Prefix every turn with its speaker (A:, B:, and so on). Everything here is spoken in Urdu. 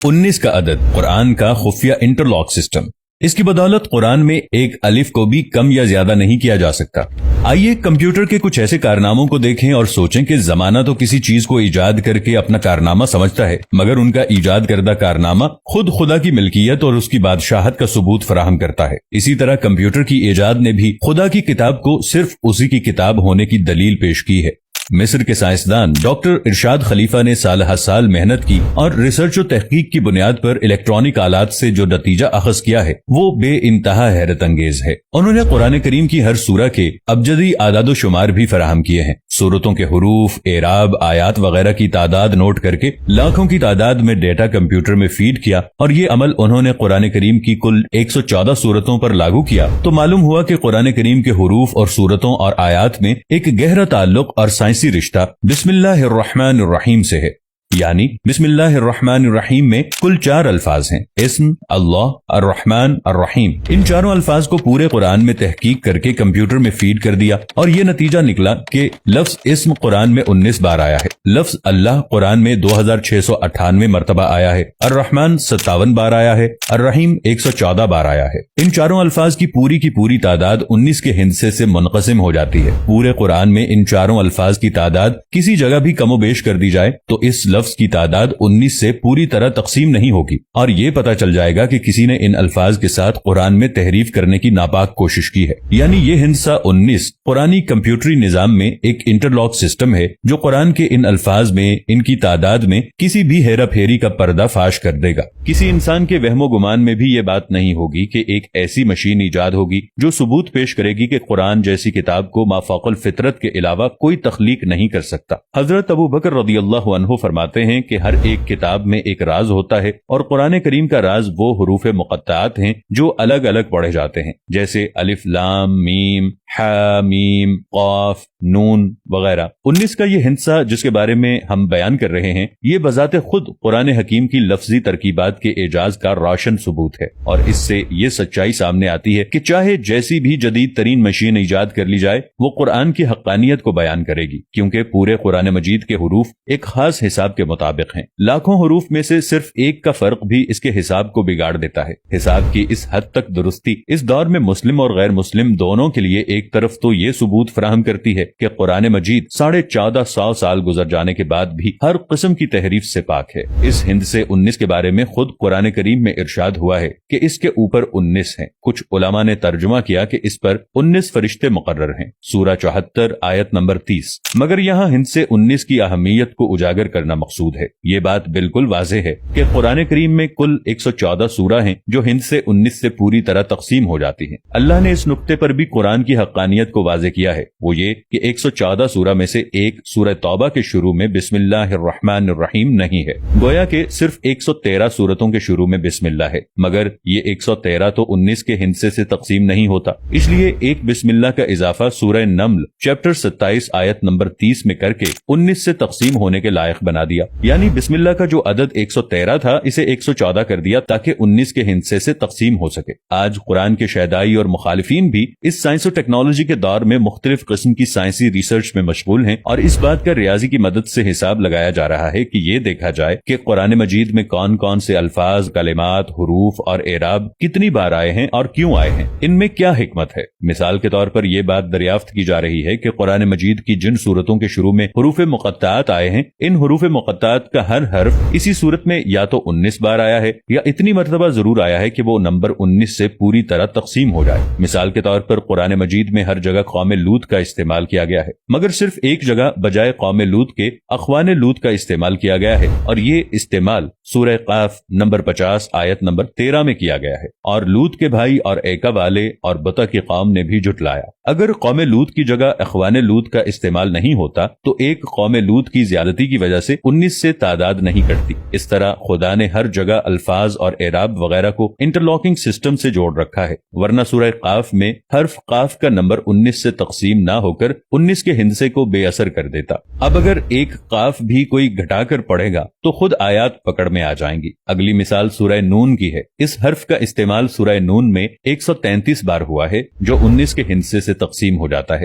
A: 19 کا عدد قرآن کا خفیہ انٹرلاک سسٹم۔ اس کی بدولت قرآن میں ایک الف کو بھی کم یا زیادہ نہیں کیا جا سکتا۔ آئیے کمپیوٹر کے کچھ ایسے کارناموں کو دیکھیں اور سوچیں کہ زمانہ تو کسی چیز کو ایجاد کر کے اپنا کارنامہ سمجھتا ہے، مگر ان کا ایجاد کردہ کارنامہ خود خدا کی ملکیت اور اس کی بادشاہت کا ثبوت فراہم کرتا ہے۔ اسی طرح کمپیوٹر کی ایجاد نے بھی خدا کی کتاب کو صرف اسی کی کتاب ہونے کی دلیل پیش کی ہے۔ مصر کے سائنسدان ڈاکٹر ارشاد خلیفہ نے سال ہر سال محنت کی اور ریسرچ و تحقیق کی بنیاد پر الیکٹرانک آلات سے جو نتیجہ اخذ کیا ہے وہ بے انتہا حیرت انگیز ہے۔ انہوں نے قرآن کریم کی ہر سورہ کے ابجدی اعداد و شمار بھی فراہم کیے ہیں۔ سورتوں کے حروف، اعراب، آیات وغیرہ کی تعداد نوٹ کر کے لاکھوں کی تعداد میں ڈیٹا کمپیوٹر میں فیڈ کیا، اور یہ عمل انہوں نے قرآن کریم کی کل 114 سورتوں پر لاگو کیا تو معلوم ہوا کہ قرآن کریم کے حروف اور سورتوں اور آیات میں ایک گہرا تعلق اور سائنسی رشتہ بسم اللہ الرحمن الرحیم سے ہے۔ یعنی بسم اللہ الرحمن الرحیم میں کل 4 الفاظ ہیں: اسم، اللہ، الرحمن، الرحیم۔ ان چاروں الفاظ کو پورے قرآن میں تحقیق کر کے کمپیوٹر میں فیڈ کر دیا اور یہ نتیجہ نکلا کہ لفظ اسم قرآن میں 19 بار آیا ہے، لفظ اللہ قرآن میں 2698 مرتبہ آیا ہے، الرحمن 57 بار آیا ہے، الرحیم 114 بار آیا ہے۔ ان چاروں الفاظ کی پوری تعداد 19 کے ہندسے سے منقسم ہو جاتی ہے۔ پورے قرآن میں ان چاروں الفاظ کی تعداد کسی جگہ بھی کم و بیش کر دی جائے تو اس لفظ کی تعداد 19 سے پوری طرح تقسیم نہیں ہوگی، اور یہ پتہ چل جائے گا کہ کسی نے ان الفاظ کے ساتھ قرآن میں تحریف کرنے کی ناپاک کوشش کی ہے۔ یعنی یہ ہندسہ 19 قرآنی کمپیوٹری نظام میں ایک انٹرلاک سسٹم ہے جو قرآن کے ان الفاظ میں، ان کی تعداد میں کسی بھی ہیرا پھیری کا پردہ فاش کر دے گا۔ کسی انسان کے وہم و گمان میں بھی یہ بات نہیں ہوگی کہ ایک ایسی مشین ایجاد ہوگی جو ثبوت پیش کرے گی کہ قرآن جیسی کتاب کو ما فوق الفطرت کے علاوہ کوئی تخلیق نہیں کر سکتا۔ حضرت ابو بکر رضی اللہ عنہ فرماتے ہیں کہ ہر ایک کتاب میں ایک راز ہوتا ہے، اور قرآن کریم کا راز وہ حروف مقطعات ہیں جو الگ الگ پڑھے جاتے ہیں، جیسے الف لام میم ہا میم قاف نون وغیرہ۔ 19 کا یہ ہندسہ جس کے بارے میں ہم بیان کر رہے ہیں، یہ بذات خود قرآن حکیم کی لفظی ترکیبات کے اعجاز کا روشن ثبوت ہے، اور اس سے یہ سچائی سامنے آتی ہے کہ چاہے جیسی بھی جدید ترین مشین ایجاد کر لی جائے، وہ قرآن کی حقانیت کو بیان کرے گی، کیونکہ پورے قرآن مجید کے حروف ایک خاص حساب کے مطابق ہیں۔ لاکھوں حروف میں سے صرف ایک کا فرق بھی اس کے حساب کو بگاڑ دیتا ہے۔ حساب کی اس حد تک درستی اس دور میں مسلم اور غیر مسلم دونوں کے لیے ایک طرف تو یہ ثبوت فراہم کرتی ہے کہ قرآن مجید 1450 سال گزر جانے کے بعد بھی ہر قسم کی تحریف سے پاک ہے۔ اس ہندسے 19 کے بارے میں خود قرآن کریم میں ارشاد ہوا ہے کہ اس کے اوپر 19 ہیں۔ کچھ علماء نے ترجمہ کیا کہ اس پر 19 فرشتے مقرر ہیں، سورہ 74 آیت نمبر 30۔ مگر یہاں ہندسے 19 کی اہمیت کو اجاگر کرنا مقصود ہے۔ یہ بات بالکل واضح ہے کہ قرآن کریم میں کل 114 سورہ ہیں جو ہندسے 19 سے پوری طرح تقسیم ہو جاتی ہیں۔ اللہ نے اس نقطے پر بھی قرآن کی حقانیت کو واضح کیا ہے، وہ یہ کہ 114 سورہ میں سے ایک سورہ توبہ کے شروع میں بسم اللہ الرحمن الرحیم نہیں ہے، گویا کہ صرف 113 سورتوں کے شروع میں بسم اللہ ہے، مگر یہ 113 تو 19 کے ہندسے سے تقسیم نہیں ہوتا، اس لیے ایک بسم اللہ کا اضافہ سورہ نمل چیپٹر 27 آیت نمبر 30 میں کر کے 19 سے تقسیم ہونے کے لائق بنا دیا۔ یعنی بسم اللہ کا جو عدد 113 تھا اسے 114 کر دیا تاکہ 19 کے ہندسے سے تقسیم ہو سکے۔ آج قرآن کے شیدائی اور مخالفین بھی اس سائنس و ٹیکنالوجی کے دور میں مختلف قسم کی سائنسی ریسرچ میں مشغول ہیں، اور اس بات کا ریاضی کی مدد سے حساب لگایا جا رہا ہے کہ یہ دیکھا جائے کہ قرآن مجید میں کون کون سے الفاظ، کلمات، حروف اور اعراب کتنی بار آئے ہیں اور کیوں آئے ہیں، ان میں کیا حکمت ہے۔ مثال کے طور پر یہ بات دریافت کی جا رہی ہے کہ قرآن مجید کی جن سورتوں کے شروع میں حروف مقطعات آئے ہیں، ان حروف مقطعات کا ہر حرف اسی صورت میں یا تو 19 بار آیا ہے یا اتنی مرتبہ ضرور آیا ہے کہ وہ نمبر 19 سے پوری طرح تقسیم ہو جائے۔ مثال کے طور پر قرآن مجید میں ہر جگہ قوم لوط کا استعمال کیا گیا ہے، مگر صرف ایک جگہ بجائے قوم لوط کے اخوان لوط کا استعمال کیا گیا ہے، اور یہ استعمال سورہ قاف نمبر 50 آیت نمبر 13 میں کیا گیا ہے، اور لوط کے بھائی اور ایکا والے اور بطا کی قوم نے بھی جھٹلایا۔ اگر قوم لوط کی جگہ اخوان لوط کا استعمال نہیں ہوتا تو ایک قوم لوط کی زیادتی کی وجہ سے 19 سے تعداد نہیں کٹتی۔ اس طرح خدا نے ہر جگہ الفاظ اور اعراب وغیرہ کو انٹرلاکنگ سسٹم سے جوڑ رکھا ہے، ورنہ سورہ قاف میں حرف قاف کا نمبر 19 سے تقسیم نہ ہو کر 19 کے ہندسے کو بے اثر کر دیتا۔ اب اگر ایک قاف بھی کوئی گھٹا کر پڑھے گا تو خود آیات پکڑ میں آ جائیں گی۔ اگلی مثال سورہ نون کی ہے۔ اس حرف کا استعمال سورہ نون میں 133 بار ہوا ہے جو 19 کے ہندسے سے تقسیم ہو جاتا ہے،